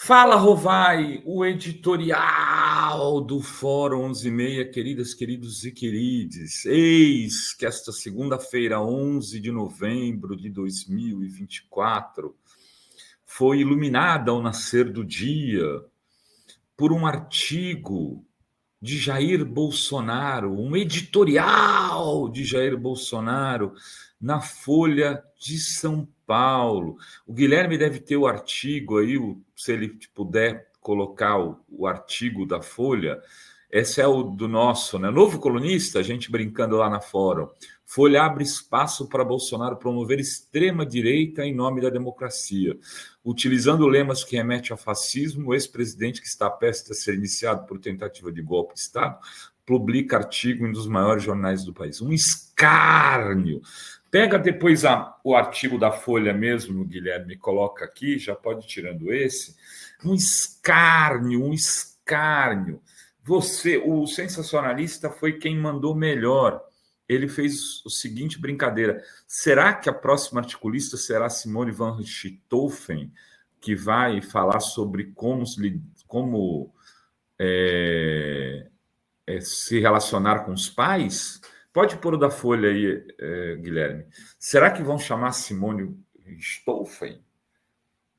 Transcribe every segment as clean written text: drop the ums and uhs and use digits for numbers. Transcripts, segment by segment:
Fala, Rovai, o editorial do Fórum 11:30, queridas, queridos e querides. Eis que esta segunda-feira, 11 de novembro de 2024, foi iluminada ao nascer do dia por um artigo de Jair Bolsonaro, um editorial de Jair Bolsonaro na Folha de São Paulo. O Guilherme deve ter o artigo aí, se ele puder colocar o artigo da Folha. Esse é o do nosso, né? Novo colunista, a gente brincando lá na Fórum. Folha abre espaço para Bolsonaro promover extrema-direita em nome da democracia. Utilizando lemas que remetem ao fascismo, o ex-presidente, que está prestes a ser iniciado por tentativa de golpe de Estado, publica artigo em um dos maiores jornais do país. Um escárnio. Pega depois o artigo da Folha mesmo, Guilherme, coloca aqui, já pode ir tirando esse. Um escárnio, um escárnio. Você, o sensacionalista, foi quem mandou melhor. Ele fez o seguinte brincadeira: será que a próxima articulista será Simone van Richthofen, que vai falar sobre como se relacionar com os pais? Pode pôr o da Folha aí, Guilherme. Será que vão chamar Simone Richthofen?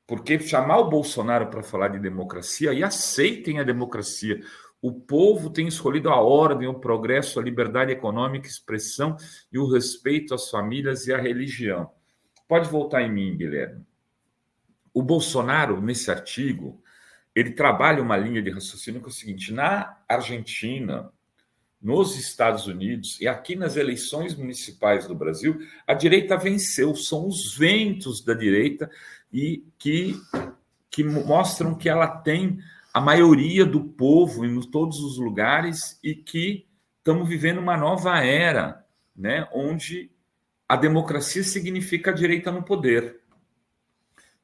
Porque chamar o Bolsonaro para falar de democracia, e aceitem a democracia. O povo tem escolhido a ordem, o progresso, a liberdade econômica, expressão e o respeito às famílias e à religião. Pode voltar em mim, Guilherme. O Bolsonaro, nesse artigo, ele trabalha uma linha de raciocínio que é o seguinte: na Argentina, nos Estados Unidos e aqui nas eleições municipais do Brasil, a direita venceu. São os ventos da direita e que mostram que ela tem a maioria do povo em todos os lugares e que estamos vivendo uma nova era, né, onde a democracia significa a direita no poder.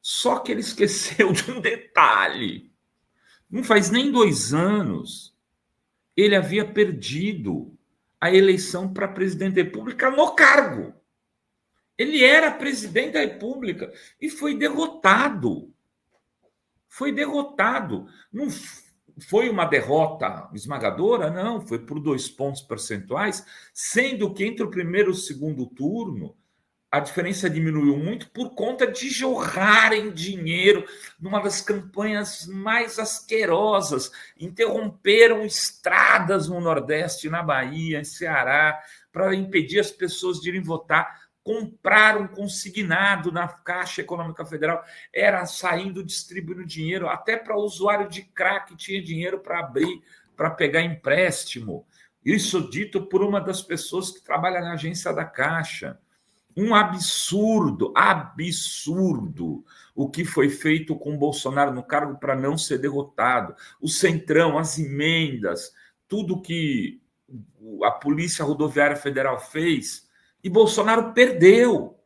Só que ele esqueceu de um detalhe. Não faz nem 2 anos, ele havia perdido a eleição para presidente da República no cargo. Ele era presidente da República e foi derrotado. Foi derrotado. Não foi uma derrota esmagadora, não. Foi por 2 pontos percentuais, sendo que entre o primeiro e o segundo turno, a diferença diminuiu muito por conta de jorrarem dinheiro numa das campanhas mais asquerosas. Interromperam estradas no Nordeste, na Bahia, em Ceará, para impedir as pessoas de irem votar. Compraram consignado na Caixa Econômica Federal, era saindo distribuindo dinheiro, até para o usuário de crack tinha dinheiro para abrir, para pegar empréstimo. Isso dito por uma das pessoas que trabalha na agência da Caixa. Um absurdo, absurdo o que foi feito com Bolsonaro no cargo para não ser derrotado. O Centrão, as emendas, tudo que a Polícia Rodoviária Federal fez, e Bolsonaro perdeu.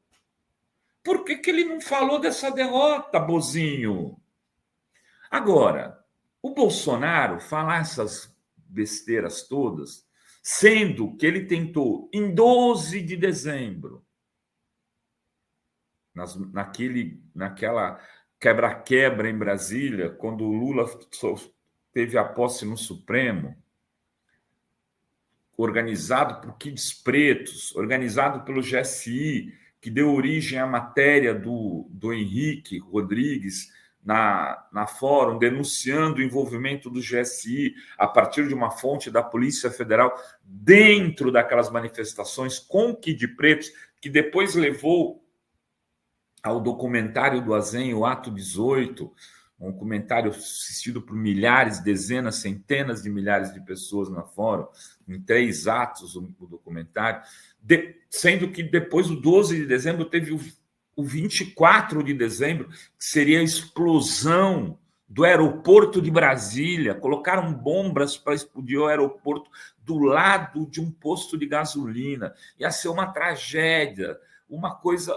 Por que ele não falou dessa derrota, Bozinho? Agora, o Bolsonaro falar essas besteiras todas, sendo que ele tentou, em 12 de dezembro, naquela quebra-quebra em Brasília, quando o Lula teve a posse no Supremo, organizado por Kids Pretos, organizado pelo GSI, que deu origem à matéria do Henrique Rodrigues na Fórum, denunciando o envolvimento do GSI a partir de uma fonte da Polícia Federal dentro daquelas manifestações com Kid Pretos, que depois levou ao documentário do Azen, o Ato 18, um documentário assistido por milhares, dezenas, centenas de milhares de pessoas na Fórum, em 3 atos o documentário, sendo que depois, o 12 de dezembro, teve o 24 de dezembro, que seria a explosão do aeroporto de Brasília. Colocaram bombas para explodir o aeroporto do lado de um posto de gasolina. Ia ser uma tragédia, uma coisa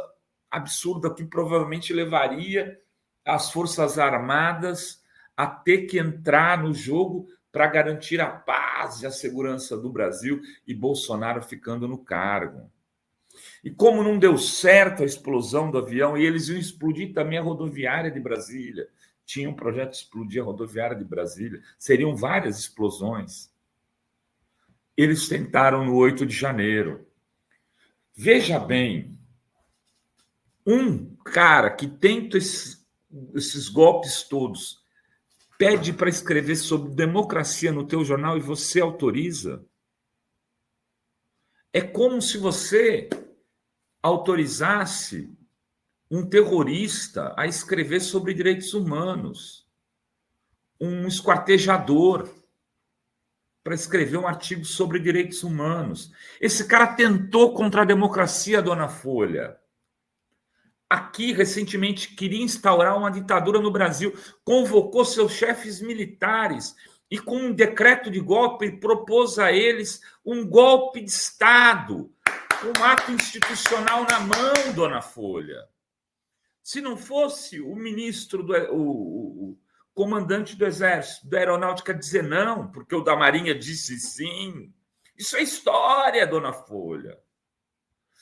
absurda que provavelmente levaria as Forças Armadas a ter que entrar no jogo para garantir a paz e a segurança do Brasil, e Bolsonaro ficando no cargo. E como não deu certo a explosão do avião, e eles iam explodir também a rodoviária de Brasília, tinha um projeto de explodir a rodoviária de Brasília. Seriam várias explosões. Eles tentaram no 8 de janeiro. Veja bem, um cara que tenta esses golpes todos pede para escrever sobre democracia no teu jornal e você autoriza. É como se você autorizasse um terrorista a escrever sobre direitos humanos, um esquartejador para escrever um artigo sobre direitos humanos. Esse cara tentou contra a democracia, dona Folha. Aqui, recentemente, queria instaurar uma ditadura no Brasil, convocou seus chefes militares e, com um decreto de golpe, propôs a eles um golpe de Estado, um ato institucional na mão, dona Folha. Se não fosse o ministro, o comandante do Exército, da Aeronáutica dizer não, porque o da Marinha disse sim. Isso é história, dona Folha.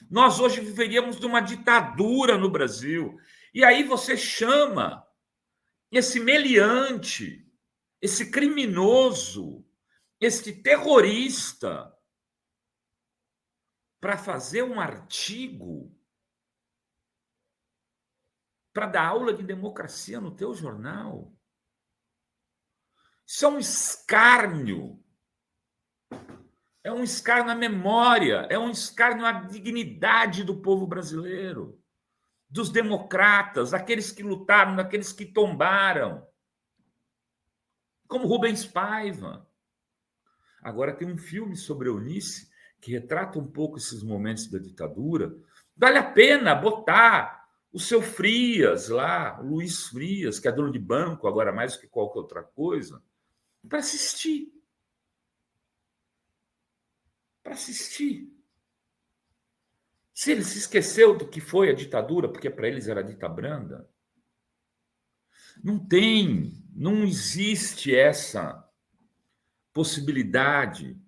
Nós hoje viveríamos de uma ditadura no Brasil. E aí você chama esse meliante, esse criminoso, esse terrorista para fazer um artigo, para dar aula de democracia no teu jornal. Isso é um escárnio. É um escárnio à memória, é um escárnio à dignidade do povo brasileiro, dos democratas, daqueles que lutaram, daqueles que tombaram, como Rubens Paiva. Agora tem um filme sobre Eunice que retrata um pouco esses momentos da ditadura. Vale a pena botar o seu Frias lá, o Luiz Frias, que é dono de banco agora mais do que qualquer outra coisa, para assistir. Para assistir. Se ele se esqueceu do que foi a ditadura, porque para eles era dita branda, não existe essa possibilidade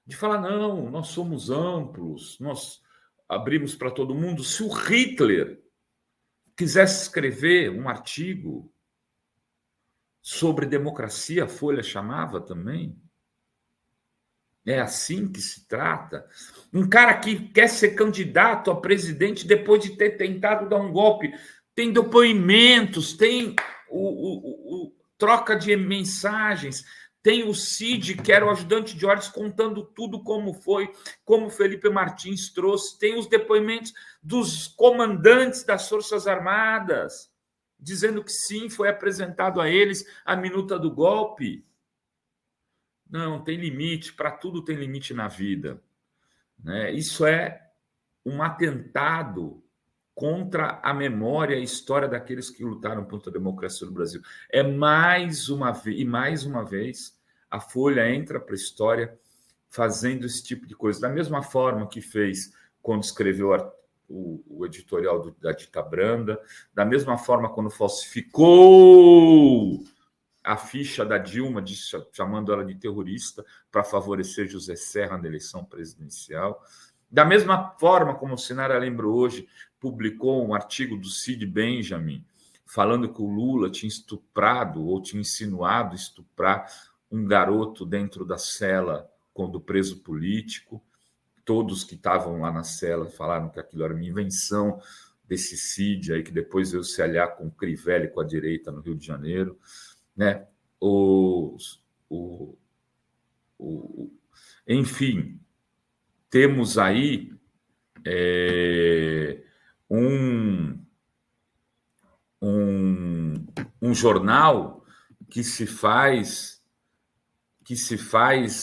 de falar, não, nós somos amplos, nós abrimos para todo mundo. Se o Hitler quisesse escrever um artigo sobre democracia, a Folha chamava também. É assim que se trata. Um cara que quer ser candidato a presidente depois de ter tentado dar um golpe. Tem depoimentos, tem troca de mensagens, tem o Cid, que era o ajudante de ordens, contando tudo como foi, como Felipe Martins trouxe. Tem os depoimentos dos comandantes das Forças Armadas, dizendo que sim, foi apresentado a eles a minuta do golpe. Não, tem limite, para tudo tem limite na vida. Né? Isso é um atentado contra a memória e a história daqueles que lutaram contra a democracia no Brasil. Mais uma vez, a Folha entra para a história fazendo esse tipo de coisa. Da mesma forma que fez quando escreveu o editorial da Dita Branda, da mesma forma quando falsificou a ficha da Dilma, chamando ela de terrorista, para favorecer José Serra na eleição presidencial. Da mesma forma como o Sinara lembra hoje, publicou um artigo do Cid Benjamin, falando que o Lula tinha estuprado ou tinha insinuado estuprar um garoto dentro da cela quando preso político. Todos que estavam lá na cela falaram que aquilo era uma invenção desse Cid, aí, que depois veio se aliar com o Crivella e com a direita no Rio de Janeiro. Né? Enfim, temos aí um jornal que se faz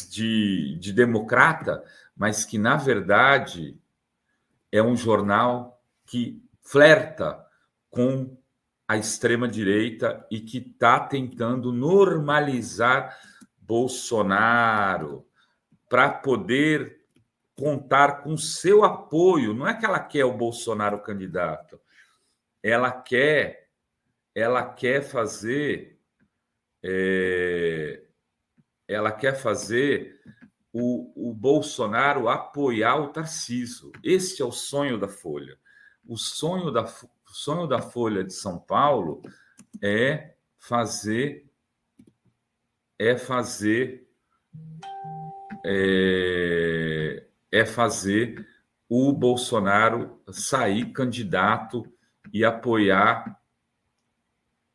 de democrata, mas que, na verdade, é um jornal que flerta com a extrema-direita e que está tentando normalizar Bolsonaro para poder contar com seu apoio. Não é que ela quer o Bolsonaro candidato, ela quer fazer o Bolsonaro apoiar o Tarcísio. Este é o sonho da Folha. O sonho da Folha de São Paulo é fazer o Bolsonaro sair candidato e apoiar,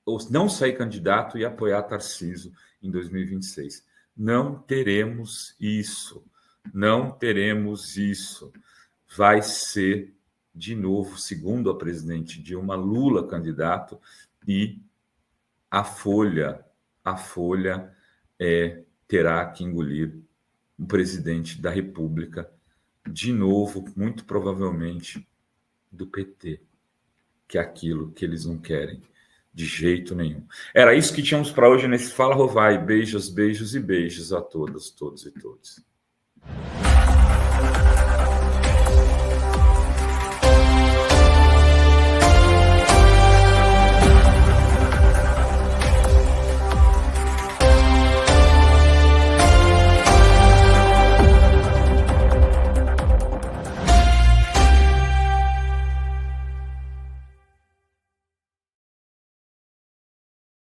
ou não sair candidato e apoiar Tarcísio em 2026. Não teremos isso. Não teremos isso. Vai ser, de novo, segundo a presidente Dilma, Lula candidato, e a Folha terá que engolir o presidente da República, de novo, muito provavelmente do PT, que é aquilo que eles não querem de jeito nenhum. Era isso que tínhamos para hoje nesse Fala Rovai. Beijos, beijos e beijos a todas, todos e todos.